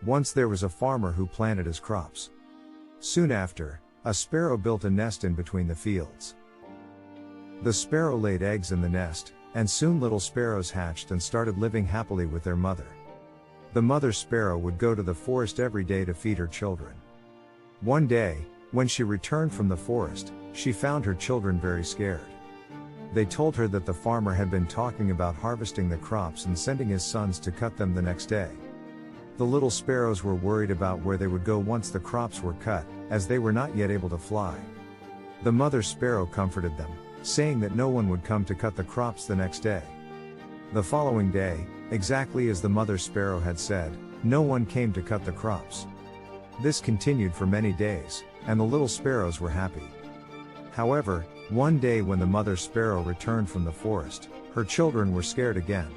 Once there was a farmer who planted his crops. Soon after, a sparrow built a nest in between the fields. The sparrow laid eggs in the nest, and soon little sparrows hatched and started living happily with their mother. The mother sparrow would go to the forest every day to feed her children. One day, when she returned from the forest, she found her children very scared. They told her that the farmer had been talking about harvesting the crops and sending his sons to cut them the next day. The little sparrows were worried about where they would go once the crops were cut, as they were not yet able to fly. The mother sparrow comforted them, saying that no one would come to cut the crops the next day. The following day, exactly as the mother sparrow had said, no one came to cut the crops. This continued for many days, and the little sparrows were happy. However, one day when the mother sparrow returned from the forest, her children were scared again.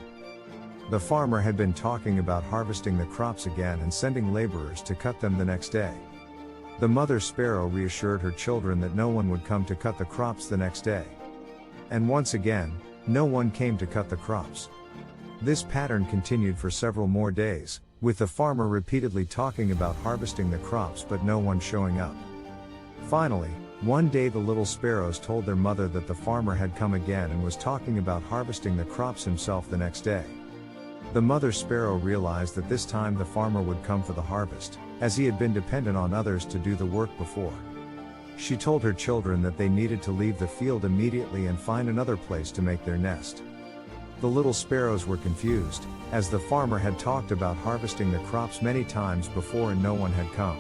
The farmer had been talking about harvesting the crops again and sending laborers to cut them the next day. The mother sparrow reassured her children that no one would come to cut the crops the next day. And once again, no one came to cut the crops. This pattern continued for several more days, with the farmer repeatedly talking about harvesting the crops but no one showing up. Finally, one day the little sparrows told their mother that the farmer had come again and was talking about harvesting the crops himself the next day. The mother sparrow realized that this time the farmer would come for the harvest, as he had been dependent on others to do the work before. She told her children that they needed to leave the field immediately and find another place to make their nest. The little sparrows were confused, as the farmer had talked about harvesting the crops many times before and no one had come.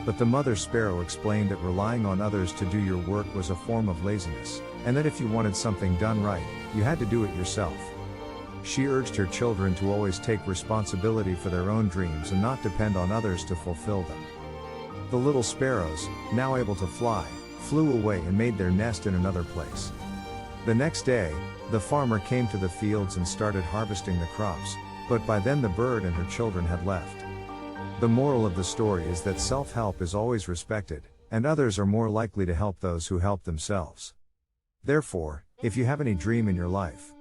But the mother sparrow explained that relying on others to do your work was a form of laziness, and that if you wanted something done right, you had to do it yourself. She urged her children to always take responsibility for their own dreams and not depend on others to fulfill them. The little sparrows, now able to fly, flew away and made their nest in another place. The next day, the farmer came to the fields and started harvesting the crops, but by then the bird and her children had left. The moral of the story is that self-help is always respected, and others are more likely to help those who help themselves. Therefore, if you have any dream in your life,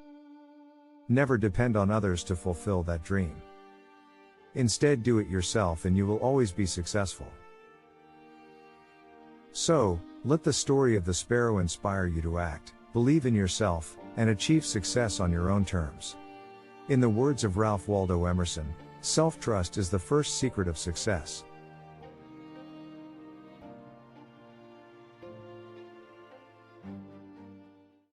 never depend on others to fulfill that dream. Instead, do it yourself and you will always be successful. So, let the story of the sparrow inspire you to act, believe in yourself, and achieve success on your own terms. In the words of Ralph Waldo Emerson, self-trust is the first secret of success.